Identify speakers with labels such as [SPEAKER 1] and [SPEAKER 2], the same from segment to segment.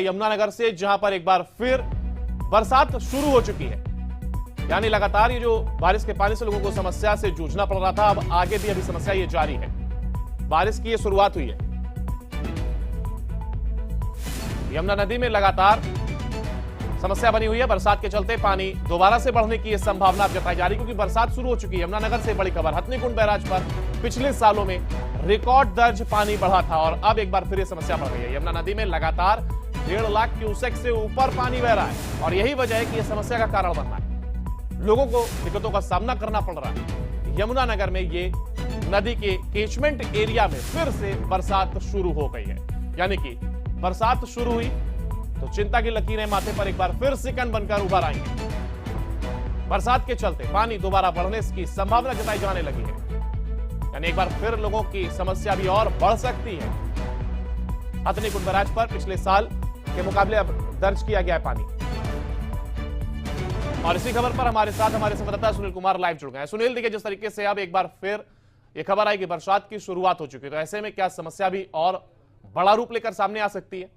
[SPEAKER 1] यमुनानगर से, जहां पर एक बार फिर बरसात शुरू हो चुकी है। यानी लगातार ये जो बारिश के पानी से लोगों को समस्या से जूझना पड़ रहा था, अब आगे भी अभी समस्या ये जारी है। बारिश की ये शुरुआत हुई है। यमुना नदी में लगातार समस्या बनी हुई है। बरसात के चलते पानी दोबारा से बढ़ने की संभावना जताई जा रही है, क्योंकि बरसात शुरू हो चुकी है। यमुनानगर से बड़ी खबर, हथनीकुंड बैराज पर पिछले सालों में रिकॉर्ड दर्ज पानी बढ़ा था और अब एक बार फिर यह समस्या बढ़ गई है। यमुना नदी में लगातार 1.5 लाख क्यूसेक से ऊपर पानी बह रहा है और यही वजह है कि यह समस्या का कारण बन रहा है। लोगों को दिक्कतों का सामना करना पड़ रहा है। यमुनानगर में ये नदी के कैचमेंट एरिया में फिर से बरसात शुरू हो गई है। यानी कि बरसात शुरू हुई तो चिंता की लकीरें माथे पर एक बार फिर सिकन बनकर उभर आएंगे। बरसात के चलते पानी दोबारा बढ़ने की संभावना जताई जाने लगी है। यानी एक बार फिर लोगों की समस्या भी और बढ़ सकती है। हथनीकुंड बैराज पर पिछले साल के मुकाबले अब दर्ज किया गया है पानी। और इसी खबर पर हमारे साथ हमारे संवाददाता सुनील कुमार लाइव जुड़ गए हैं। सुनील, देखिए जिस तरीके से अब एक बार फिर यह खबर आई कि बरसात की शुरुआत हो चुकी है, तो ऐसे में क्या समस्या भी और बड़ा रूप लेकर सामने आ सकती है?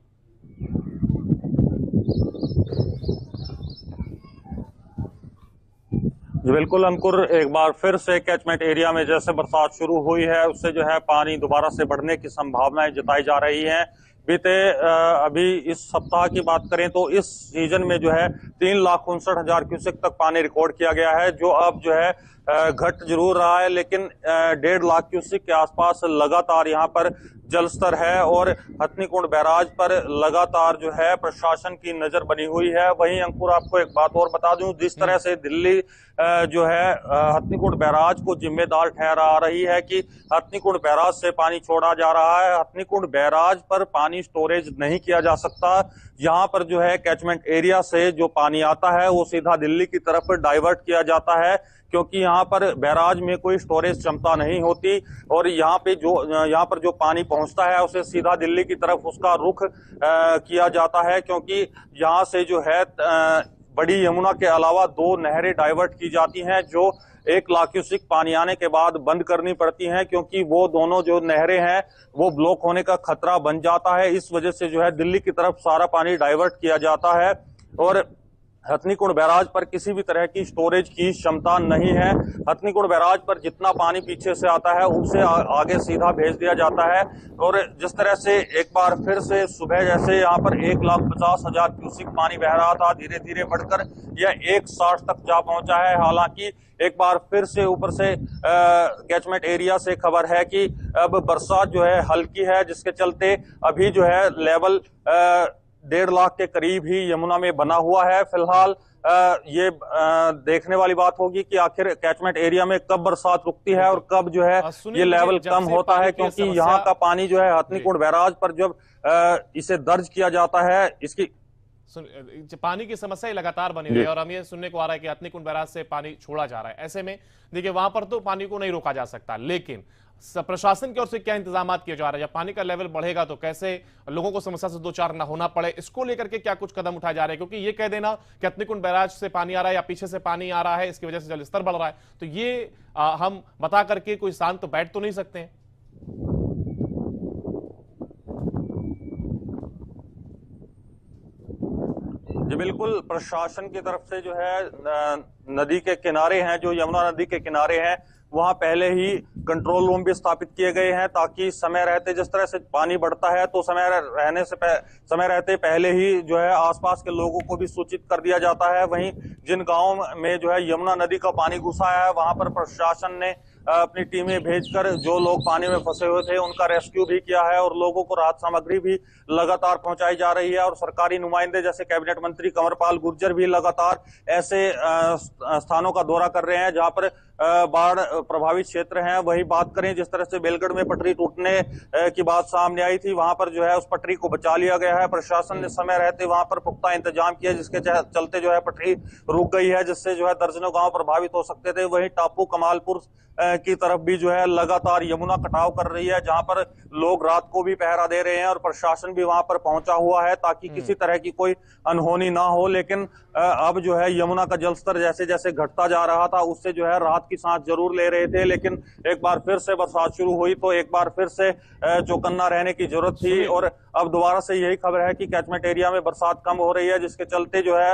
[SPEAKER 2] जी बिल्कुल अंकुर, एक बार फिर से कैचमेंट एरिया में जैसे बरसात शुरू हुई है उससे जो है पानी दोबारा से बढ़ने की संभावनाएं जताई जा रही हैं। बीते अभी इस सप्ताह की बात करें तो इस सीजन में जो है 3,59,000 क्यूसेक तक पानी रिकॉर्ड किया गया है, जो अब जो है घट जरूर रहा है, लेकिन 1.5 लाख क्यूसेक के आसपास लगातार यहाँ पर जलस्तर है और हथनीकुंड बैराज पर लगातार जो है प्रशासन की नजर बनी हुई है। वहीं अंकुर, आपको एक बात और बता दूं, जिस तरह से दिल्ली जो है हथनीकुंड बैराज को जिम्मेदार ठहरा रही है कि हथनीकुंड बैराज से पानी छोड़ा जा रहा है, हथनीकुंड बैराज पर पानी स्टोरेज नहीं किया जा सकता। यहाँ पर जो है कैचमेंट एरिया से जो पानी आता है वो सीधा दिल्ली की तरफ डाइवर्ट किया जाता है, क्योंकि यहाँ पर बैराज में कोई स्टोरेज क्षमता नहीं होती और यहाँ पर जो पानी पहुंचता है उसे सीधा दिल्ली की तरफ उसका रुख किया जाता है, क्योंकि यहाँ से जो है बड़ी यमुना के अलावा 2 नहरें डाइवर्ट की जाती हैं जो 1 लाख क्यूसेक पानी आने के बाद बंद करनी पड़ती हैं, क्योंकि वो दोनों जो नहरें हैं वो ब्लॉक होने का खतरा बन जाता है। इस वजह से जो है दिल्ली की तरफ सारा पानी डाइवर्ट किया जाता है और हथनीकुंड बैराज पर किसी भी तरह की स्टोरेज की क्षमता नहीं है। हथनीकुंड बैराज पर जितना पानी पीछे से आता है उससे आगे सीधा भेज दिया जाता है और जिस तरह से एक बार फिर से सुबह जैसे यहाँ पर 1,50,000 क्यूसेक पानी बह रहा था, धीरे धीरे बढ़कर यह 1,60 तक जा पहुंचा है। हालांकि एक बार फिर से ऊपर से कैचमेंट एरिया से खबर है कि अब बरसात जो है हल्की है, जिसके चलते अभी जो है लेवल 1.5 लाख के करीब ही यमुना में बना हुआ है। फिलहाल ये देखने वाली बात होगी कि आखिर कैचमेंट एरिया में कब बरसात रुकती है और कब जो है ये लेवल कम होता है, क्योंकि यहाँ का पानी जो है हथनीकुंड बैराज पर जब इसे दर्ज किया जाता है इसकी
[SPEAKER 1] पानी की समस्या लगातार बनी हुई है और हम ये सुनने को आ रहा है कि हथनीकुंड बैराज से पानी छोड़ा जा रहा है। ऐसे में देखिए वहां पर तो पानी को नहीं रोका जा सकता, लेकिन प्रशासन की ओर से क्या इंतजाम किए जा रहे हैं? जब पानी का लेवल बढ़ेगा तो कैसे लोगों को समस्या से दो चार ना होना पड़े, इसको लेकर के क्या कुछ कदम उठाए जा रहे हैं? क्योंकि ये कह देना कि हथनीकुंड बैराज से पानी आ रहा है या पीछे से पानी आ रहा है, इसकी वजह से जलस्तर बढ़ रहा है, तो ये हम बता करके कोई शांत तो बैठ तो नहीं सकते हैं।
[SPEAKER 2] जी बिल्कुल, प्रशासन की तरफ से जो है नदी के किनारे हैं, जो यमुना नदी के किनारे हैं, वहां पहले ही कंट्रोल रूम भी स्थापित किए गए हैं, ताकि समय रहते जिस तरह से पानी बढ़ता है तो समय रहते पहले ही जो है आसपास के लोगों को भी सूचित कर दिया जाता है। वहीं जिन गांवों में जो है यमुना नदी का पानी घुसा है वहां पर प्रशासन ने अपनी टीमें भेजकर जो लोग पानी में फंसे हुए थे उनका रेस्क्यू भी किया है और लोगों को राहत सामग्री भी लगातार पहुंचाई जा रही है। और सरकारी नुमाइंदे जैसे कैबिनेट मंत्री कंवरपाल गुर्जर भी लगातार ऐसे स्थानों का दौरा कर रहे हैं जहां पर बाढ़ प्रभावित क्षेत्र हैं। वही बात करें, जिस तरह से बेलगढ़ में पटरी टूटने की बात सामने आई थी, वहां पर जो है उस पटरी को बचा लिया गया है। प्रशासन ने समय रहते वहां पर पुख्ता इंतजाम किया, जिसके चलते जो है पटरी रुक गई है, जिससे जो है दर्जनों गांव प्रभावित हो सकते थे। वहीं टापू कमालपुर की तरफ भी जो है लगातार यमुना कटाव कर रही है, जहां पर लोग रात को भी पहरा दे रहे हैं और प्रशासन भी वहां पर पहुंचा हुआ है ताकि किसी तरह की कोई अनहोनी ना हो। लेकिन अब जो है यमुना का जलस्तर जैसे जैसे घटता जा रहा था उससे जो है राहत की सांस जरूर ले रहे थे, लेकिन एक बार फिर से बरसात शुरू हुई तो एक बार फिर से चौकन्ना रहने की जरूरत थी। और अब दोबारा से यही खबर है कि कैचमेंट एरिया में बरसात कम हो रही है, जिसके चलते जो है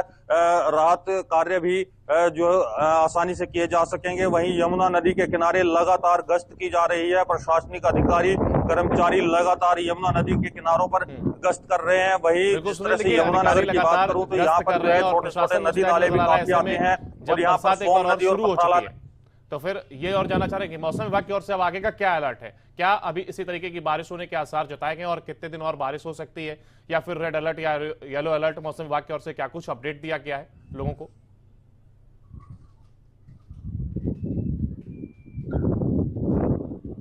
[SPEAKER 2] राहत कार्य भी जो आसानी से किए जा सकेंगे। वहीं यमुना नदी के किनारे लगातार गश्त की जा रही है, प्रशासनिक अधिकारी कर्मचारी लगातार यमुना नदी के किनारों पर गश्त कर रहे हैं। वहीं जिस तरह से यमुना नगर की बात करूं तो यहाँ पर जो है छोटे छोटे नदी नाले भी काफी आते हैं और यहाँ पर सोन नदी और पथराला।
[SPEAKER 1] तो फिर ये और जानना चाह रहे हैं कि मौसम विभाग की ओर से अब आगे का क्या अलर्ट है? क्या अभी इसी तरीके की बारिश होने के आसार जताए गए और कितने दिन और बारिश हो सकती है, या फिर रेड अलर्ट या येलो अलर्ट मौसम विभाग की ओर से क्या कुछ अपडेट दिया गया है लोगों को?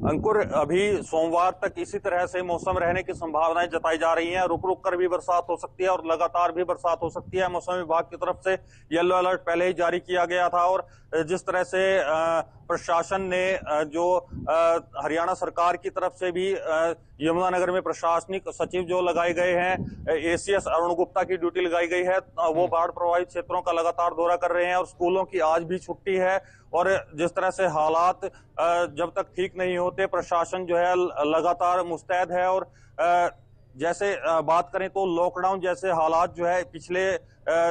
[SPEAKER 2] अंकुर, अभी सोमवार तक इसी तरह से मौसम रहने की संभावनाएं जताई जा रही हैं। रुक रुक कर भी बरसात हो सकती है और लगातार भी बरसात हो सकती है। मौसम विभाग की तरफ से येलो अलर्ट पहले ही जारी किया गया था और जिस तरह से प्रशासन ने जो हरियाणा सरकार की तरफ से भी यमुनानगर में प्रशासनिक सचिव जो लगाए गए हैं, एसीएस अरुण गुप्ता की ड्यूटी लगाई गई है, वो बाढ़ प्रभावित क्षेत्रों का लगातार दौरा कर रहे हैं और स्कूलों की आज भी छुट्टी है। और जिस तरह से हालात जब तक ठीक नहीं होते, प्रशासन जो है लगातार मुस्तैद है। और जैसे बात करें तो लॉकडाउन जैसे हालात जो है पिछले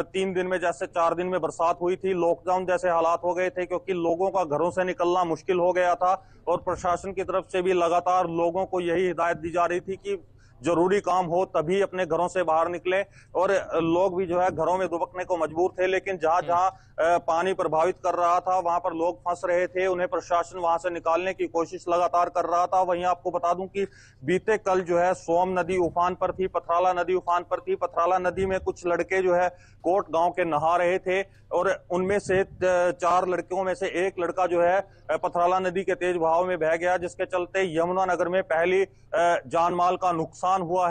[SPEAKER 2] 3 दिन में, जैसे 4 दिन में बरसात हुई थी, लॉकडाउन जैसे हालात हो गए थे क्योंकि लोगों का घरों से निकलना मुश्किल हो गया था। और प्रशासन की तरफ से भी लगातार लोगों को यही हिदायत दी जा रही थी कि जरूरी काम हो तभी अपने घरों से बाहर निकले। और लोग भी जो है घरों में दुबकने को मजबूर थे, लेकिन जहां जहां पानी प्रभावित कर रहा था वहां पर लोग फंस रहे थे, उन्हें प्रशासन वहां से निकालने की कोशिश लगातार कर रहा था। वहीं आपको बता दूं कि बीते कल जो है सोम नदी उफान पर थी, पथराला नदी उफान पर थी। पथराला नदी में कुछ लड़के जो है कोट गांव के नहा रहे थे और उनमें से 4 लड़कियों में से एक लड़का जो है पथराला नदी के तेज बहाव में बह गया, जिसके चलते यमुनानगर में पहली जान माल का नुकसान हुआ है।